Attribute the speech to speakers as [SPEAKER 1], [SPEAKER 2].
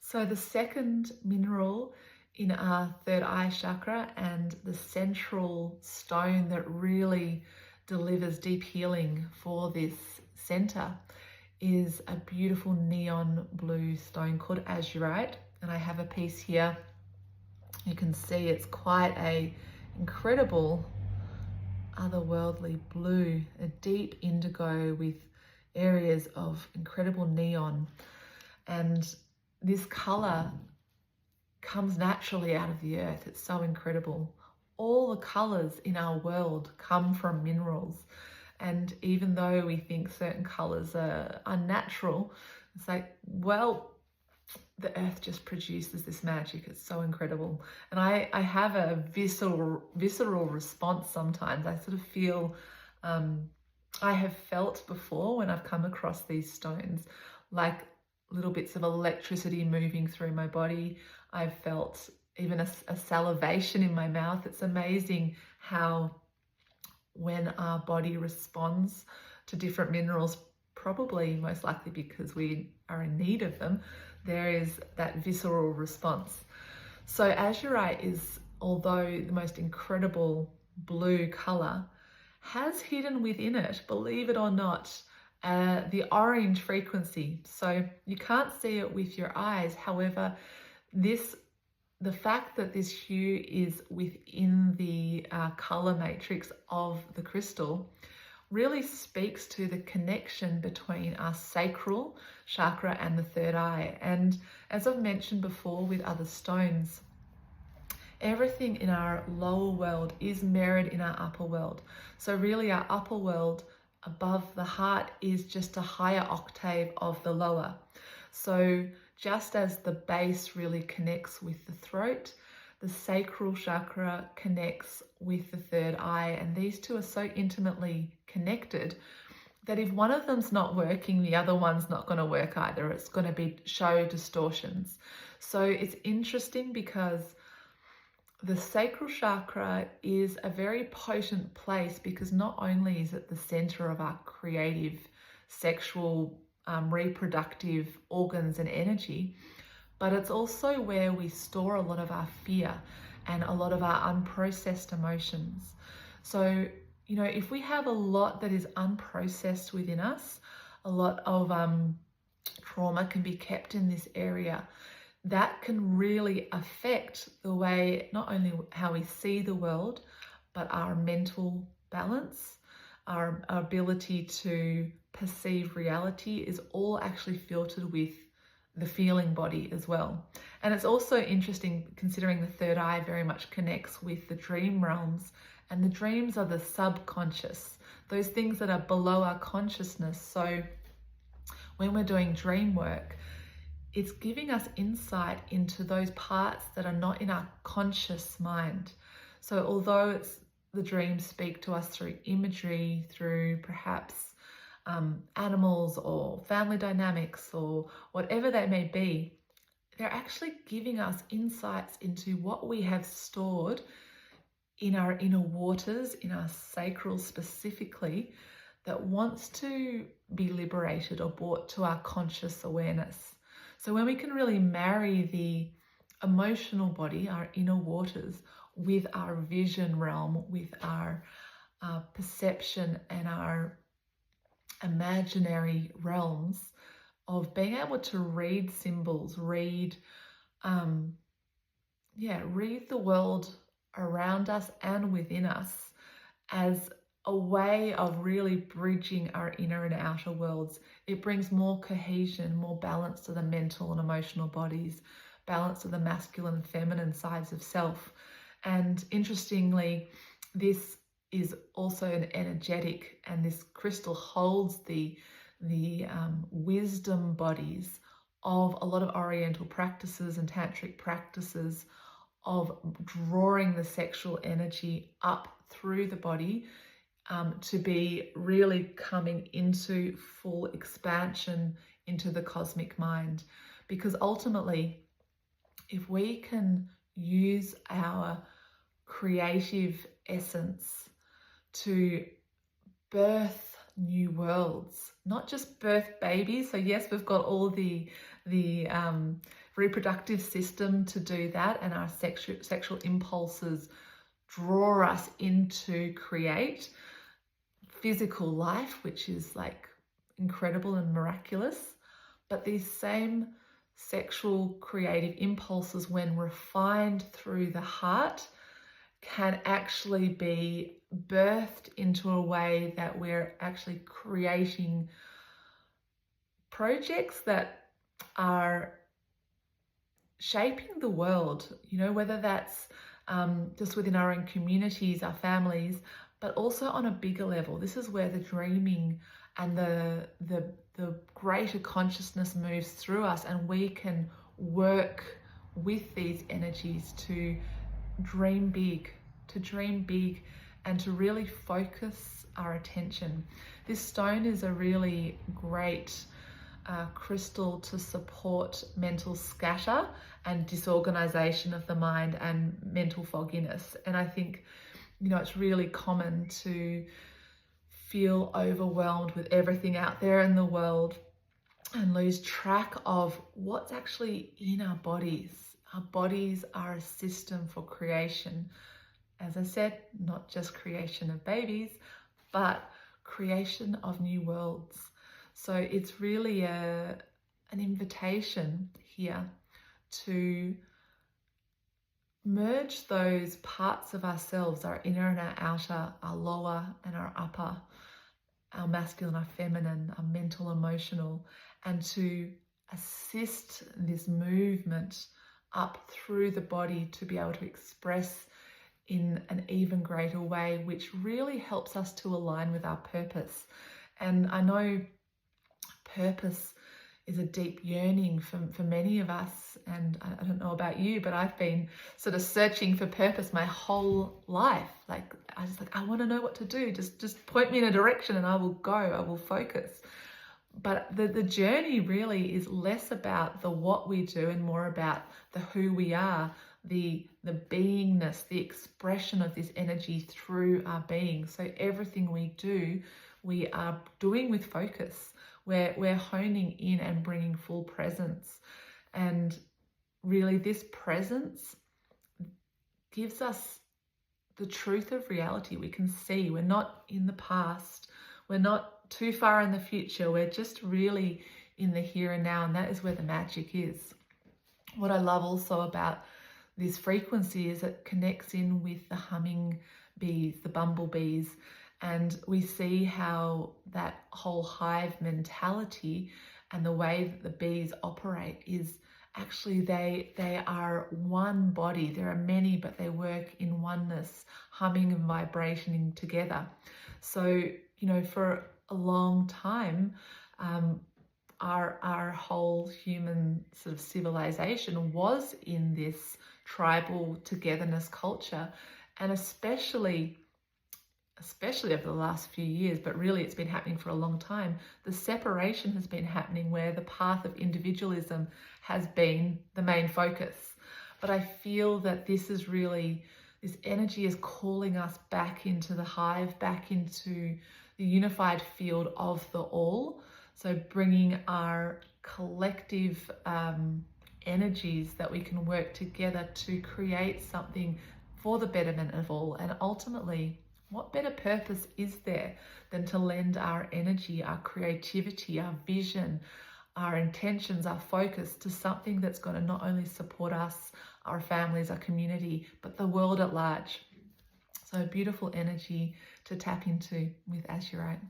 [SPEAKER 1] So the second mineral in our third eye chakra and the central stone that really delivers deep healing for this center is a beautiful neon blue stone called Azurite. And I have a piece here. You can see it's quite a incredible otherworldly blue, a deep indigo with areas of incredible neon. And this color comes naturally out of the earth. It's so incredible. All the colors in our world come from minerals. And even though we think certain colors are unnatural, it's like, well, the earth just produces this magic. It's so incredible. And I have a visceral response sometimes. I sort of feel, I have felt before when I've come across these stones, like little bits of electricity moving through my body. I've felt even a salivation in my mouth. It's amazing how when our body responds to different minerals, probably most likely because we are in need of them, there is that visceral response. So azurite is, although the most incredible blue color, has hidden within it, believe it or not, the orange frequency. So you can't see it with your eyes. However, the fact that this hue is within the color matrix of the crystal really speaks to the connection between our sacral chakra and the third eye. And as I've mentioned before with other stones, everything in our lower world is mirrored in our upper world. So really our upper world above the heart is just a higher octave of the lower. So just as the base really connects with the throat, the sacral chakra connects with the third eye, and these two are so intimately connected that if one of them's not working, the other one's not going to work either. It's going to show distortions. So it's interesting because the sacral chakra is a very potent place, because not only is it the center of our creative, sexual, reproductive organs and energy, but it's also where we store a lot of our fear and a lot of our unprocessed emotions. So, if we have a lot that is unprocessed within us, a lot of trauma can be kept in this area. That can really affect the way, not only how we see the world, but our mental balance, our ability to perceive reality is all actually filtered with the feeling body as well. And it's also interesting considering the third eye very much connects with the dream realms, and the dreams are the subconscious, those things that are below our consciousness. So when we're doing dream work, it's giving us insight into those parts that are not in our conscious mind. So although the dreams speak to us through imagery, through perhaps animals or family dynamics or whatever they may be, they're actually giving us insights into what we have stored in our inner waters, in our sacral specifically, that wants to be liberated or brought to our conscious awareness. So when we can really marry the emotional body, our inner waters, with our vision realm, with our perception and our imaginary realms of being able to read symbols, read the world around us and within us as a way of really bridging our inner and outer worlds. It brings more cohesion, more balance to the mental and emotional bodies, balance to the masculine and feminine sides of self. And interestingly, this is also an energetic, and this crystal holds the wisdom bodies of a lot of Oriental practices and tantric practices of drawing the sexual energy up through the body to be really coming into full expansion into the cosmic mind. Because ultimately, if we can use our creative essence to birth new worlds, not just birth babies. So yes, we've got all the reproductive system to do that, and our sexual impulses draw us into create physical life, which is like incredible and miraculous. But these same sexual creative impulses, when refined through the heart, can actually be birthed into a way that we're actually creating projects that are shaping the world, you know, whether that's just within our own communities, our families, but also on a bigger level. This is where the dreaming and the greater consciousness moves through us, and we can work with these energies to dream big, and to really focus our attention. This stone is a really great crystal to support mental scatter and disorganization of the mind and mental fogginess. And I think, you know, it's really common to feel overwhelmed with everything out there in the world and lose track of what's actually in our bodies. Our bodies are a system for creation. As I said, not just creation of babies, but creation of new worlds. So it's really an invitation here to merge those parts of ourselves, our inner and our outer, our lower and our upper, our masculine, our feminine, our mental, emotional, and to assist this movement up through the body to be able to express in an even greater way, which really helps us to align with our purpose. And I know purpose is a deep yearning for many of us, and I don't know about you, but I've been sort of searching for purpose my whole life. Like I want to know what to do. Just point me in a direction and I will go, I will focus. But the journey really is less about the what we do and more about the who we are, the beingness, the expression of this energy through our being. So everything we do, we are doing with focus. We're honing in and bringing full presence. And really this presence gives us the truth of reality. We can see we're not in the past. We're not too far in the future. We're just really in the here and now. And that is where the magic is. What I love also about this frequency is it connects in with the humming bees, the bumblebees, and we see how that whole hive mentality and the way that the bees operate is actually they are one body. There are many, but they work in oneness, humming and vibrating together. So, you know, for a long time, our whole human sort of civilization was in this tribal togetherness culture, and especially over the last few years, but really it's been happening for a long time, the separation has been happening where the path of individualism has been the main focus. But I feel that this energy is calling us back into the hive, back into the unified field of the all. So bringing our collective energies that we can work together to create something for the betterment of all. And ultimately, what better purpose is there than to lend our energy, our creativity, our vision, our intentions, our focus to something that's going to not only support us, our families, our community, but the world at large. So beautiful energy to tap into with Azurite.